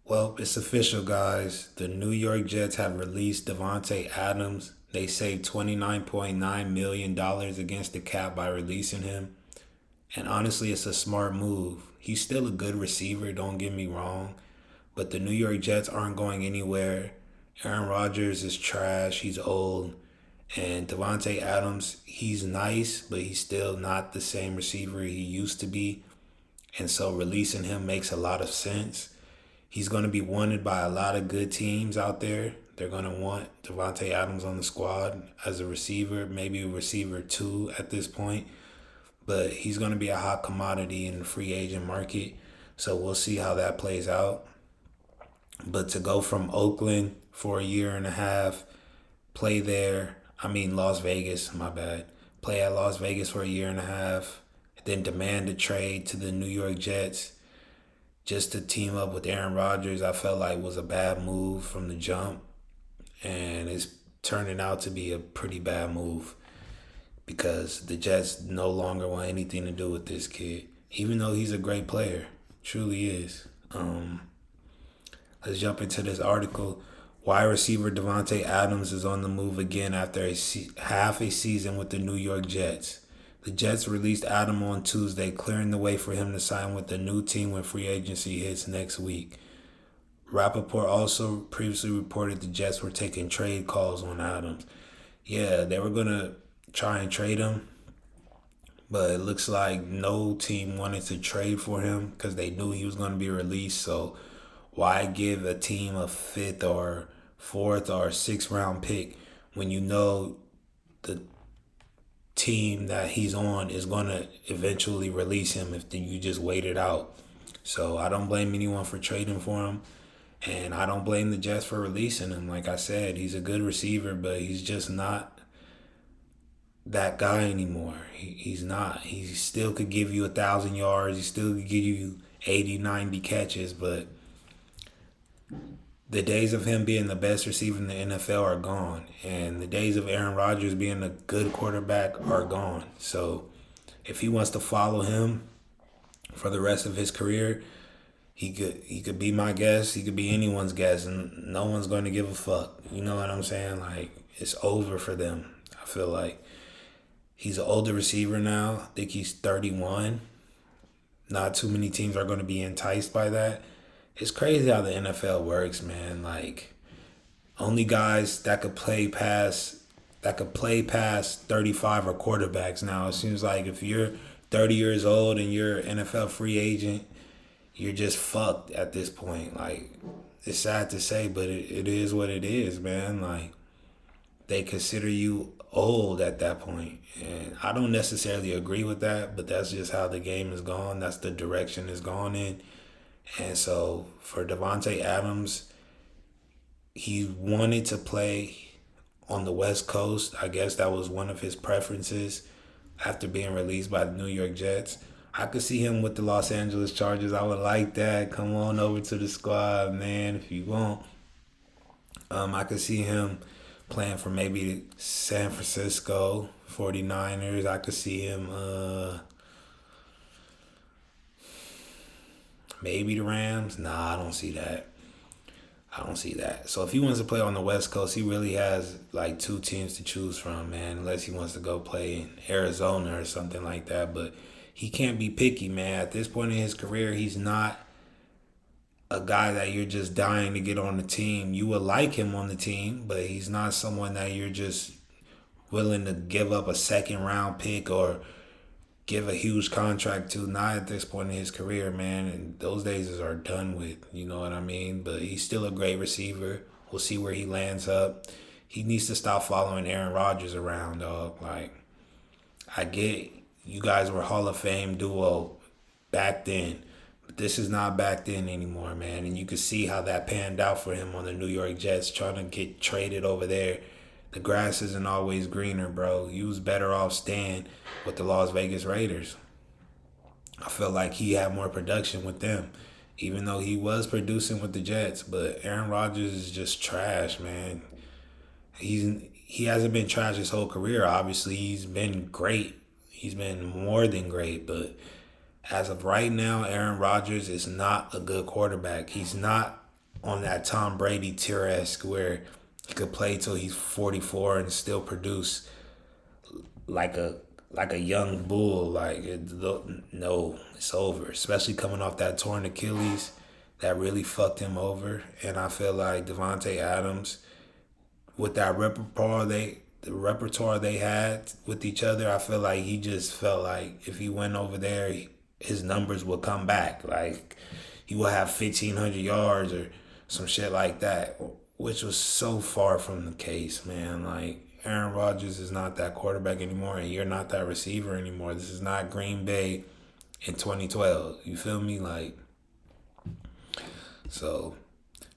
Well, it's official, guys. The New York Jets have released Davantae Adams. They saved $29.9 million against the cap by releasing him. And honestly, it's a smart move. He's still a good receiver, don't get me wrong. But the New York Jets aren't going anywhere. Aaron Rodgers is trash. He's old. And Davantae Adams, he's nice, but he's still not the same receiver he used to be. And so releasing him makes a lot of sense. He's going to be wanted by a lot of good teams out there. They're going to want Davantae Adams on the squad as a receiver, maybe a receiver two at this point. But he's going to be a hot commodity in the free agent market. So we'll see how that plays out. But to go from Oakland for a year and a half, play there, Las Vegas, my bad. Play at Las Vegas for a year and a half, then demand a trade to the New York Jets just to team up with Aaron Rodgers, I felt like was a bad move from the jump. And it's turning out to be a pretty bad move because the Jets no longer want anything to do with this kid, even though he's a great player. Truly is. Let's jump into this article. Wide receiver Davantae Adams is on the move again after half a season with the New York Jets. The Jets released Adam on Tuesday, clearing the way for him to sign with the new team when free agency hits next week. Rappaport also previously reported the Jets were taking trade calls on Adams. Yeah, they were going to try and trade him, but it looks like no team wanted to trade for him because they knew he was going to be released. So why give a team a fifth or fourth or sixth round pick when you know the team that he's on is going to eventually release him if you just wait it out? So I don't blame anyone for trading for him, and I don't blame the Jets for releasing him. Like I said, he's a good receiver, but he's just not that guy anymore. He's not. He still could give you 1,000 yards. He still could give you 80, 90 catches, but the days of him being the best receiver in the NFL are gone. And the days of Aaron Rodgers being a good quarterback are gone. So if he wants to follow him for the rest of his career, he could be my guest. He could be anyone's guest, and no one's going to give a fuck. You know what I'm saying? Like, it's over for them. I feel like he's an older receiver now. I think he's 31. Not too many teams are going to be enticed by that. It's crazy how the NFL works, man. Like, only guys that could play past 35 are quarterbacks now. It seems like if you're 30 years old and you're an NFL free agent, you're just fucked at this point. Like, it's sad to say, but it is what it is, man. Like, they consider you old at that point. And I don't necessarily agree with that, but that's just how the game is gone. That's the direction it's gone in. And so for Davantae Adams, he wanted to play on the West Coast. I guess that was one of his preferences after being released by the New York Jets. I could see him with the Los Angeles Chargers. I would like that. Come on over to the squad, man, if you want. I could see him playing for maybe San Francisco 49ers. I could see him maybe the Rams. Nah, I don't see that. So if he wants to play on the West Coast, he really has like two teams to choose from, man, unless he wants to go play in Arizona or something like that. But he can't be picky, man. At this point in his career, he's not a guy that you're just dying to get on the team. You would like him on the team, but he's not someone that you're just willing to give up a second round pick or give a huge contract to. Not at this point in his career, man. And those days are done with. You know what I mean? But he's still a great receiver. We'll see where he lands up. He needs to stop following Aaron Rodgers around, dog. Like, I get you guys were Hall of Fame duo back then. But this is not back then anymore, man. And you can see how that panned out for him on the New York Jets, trying to get traded over there. The grass isn't always greener, bro. He was better off staying with the Las Vegas Raiders. I feel like he had more production with them, even though he was producing with the Jets. But Aaron Rodgers is just trash, man. He hasn't been trash his whole career. Obviously, he's been great. He's been more than great. But as of right now, Aaron Rodgers is not a good quarterback. He's not on that Tom Brady tier-esque where he could play till he's 44 and still produce like a young bull. No, it's over. Especially coming off that torn Achilles, that really fucked him over. And I feel like Davantae Adams, with that the repertoire they had with each other, I feel like he just felt like if he went over there, his numbers would come back. Like he would have 1,500 yards or some shit like that, which was so far from the case, man. Like Aaron Rodgers is not that quarterback anymore, and you're not that receiver anymore. This is not Green Bay in 2012. You feel me? Like, so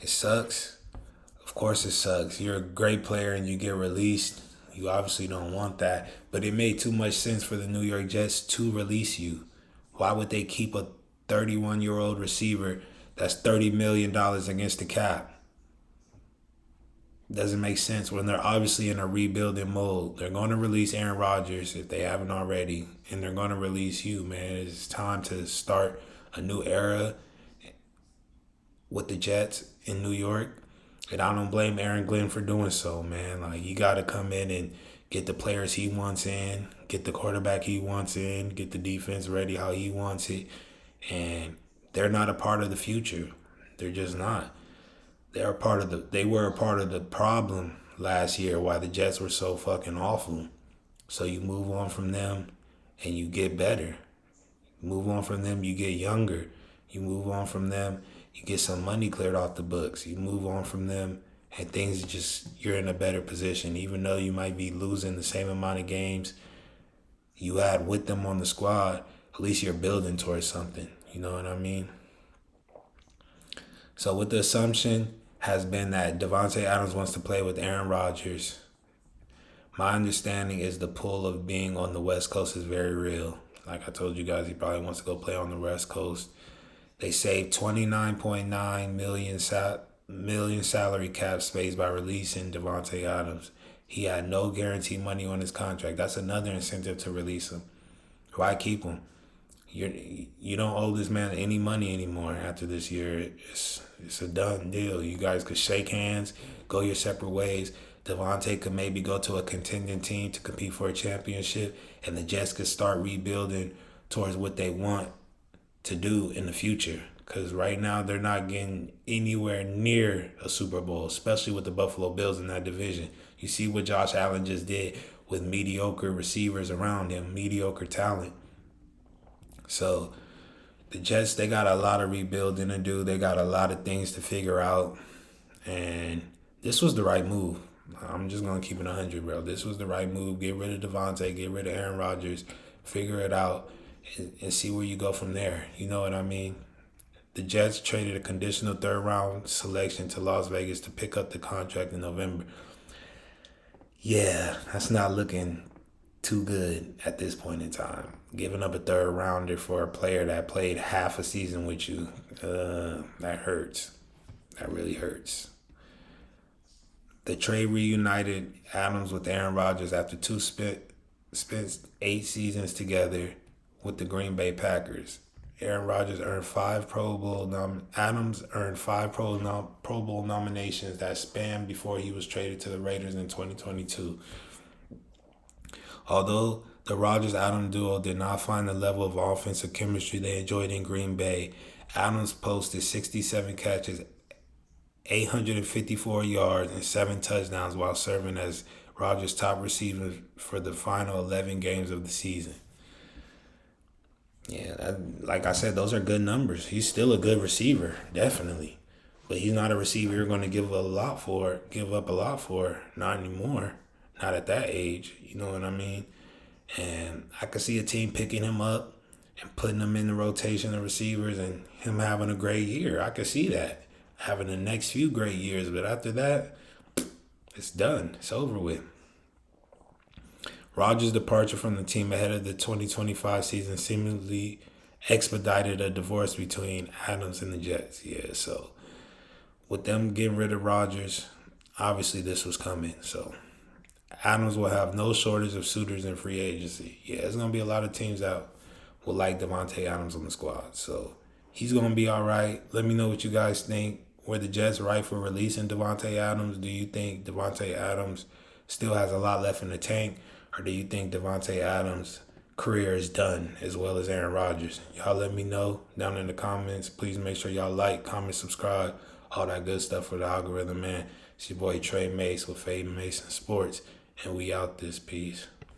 it sucks. Of course it sucks. You're a great player and you get released. You obviously don't want that. But it made too much sense for the New York Jets to release you. Why would they keep a 31-year-old receiver that's $30 million against the cap? Doesn't make sense when they're obviously in a rebuilding mode. They're going to release Aaron Rodgers if they haven't already, and they're going to release you, man. It's time to start a new era with the Jets in New York. And I don't blame Aaron Glenn for doing so, man. Like, you got to come in and get the players he wants in, get the quarterback he wants in, get the defense ready how he wants it. And they're not a part of the future. They're just not. They were a part of the problem last year why the Jets were so fucking awful. So you move on from them and you get better. Move on from them, you get younger. You move on from them, you get some money cleared off the books. You move on from them and things just, you're in a better position. Even though you might be losing the same amount of games you had with them on the squad, at least you're building towards something. You know what I mean? So with the assumption has been that Davantae Adams wants to play with Aaron Rodgers. My understanding is the pull of being on the West Coast is very real. Like I told you guys, he probably wants to go play on the West Coast. They saved $29.9 million salary cap space by releasing Davantae Adams. He had no guaranteed money on his contract. That's another incentive to release him. Why keep him? You don't owe this man any money anymore after this year. It's a done deal. You guys could shake hands, go your separate ways. Davantae could maybe go to a contending team to compete for a championship, and the Jets could start rebuilding towards what they want to do in the future. Because right now they're not getting anywhere near a Super Bowl, especially with the Buffalo Bills in that division. You see what Josh Allen just did with mediocre receivers around him, mediocre talent. So the Jets, they got a lot of rebuilding to do. They got a lot of things to figure out. And this was the right move. I'm just going to keep it 100, bro. This was the right move. Get rid of Davantae. Get rid of Aaron Rodgers. Figure it out and see where you go from there. You know what I mean? The Jets traded a conditional third-round selection to Las Vegas to pick up the contract in November. Yeah, that's not looking too good at this point in time. Giving up a third rounder for a player that played half a season with you, that hurts. That really hurts. The trade reunited Adams with Aaron Rodgers after spent 8 seasons together with the Green Bay Packers. Aaron Rodgers earned 5 Pro Bowl Adams earned 5 Pro Bowl nominations that spanned before he was traded to the Raiders in 2022. Although the Rodgers-Adams duo did not find the level of offensive chemistry they enjoyed in Green Bay, Adams posted 67 catches, 854 yards, and 7 touchdowns while serving as Rodgers' top receiver for the final 11 games of the season. Yeah, like I said, those are good numbers. He's still a good receiver, definitely. But he's not a receiver you're going to give up a lot for. Not anymore. Not at that age. You know what I mean? And I could see a team picking him up and putting him in the rotation of receivers and him having a great year. I could see that. Having the next few great years. But after that, it's done. It's over with. Rodgers' departure from the team ahead of the 2025 season seemingly expedited a divorce between Adams and the Jets. Yeah, so with them getting rid of Rodgers, obviously this was coming. So Adams will have no shortage of suitors in free agency. Yeah, there's going to be a lot of teams that will like Davantae Adams on the squad. So he's going to be all right. Let me know what you guys think. were the Jets right for releasing Davantae Adams? Do you think Davantae Adams still has a lot left in the tank, or do you think Davantae Adams' career is done as well as Aaron Rodgers? Y'all let me know down in the comments. Please make sure y'all like, comment, subscribe, all that good stuff for the algorithm, man. It's your boy Trey Mace with Fade Mason Sports, and we out this piece.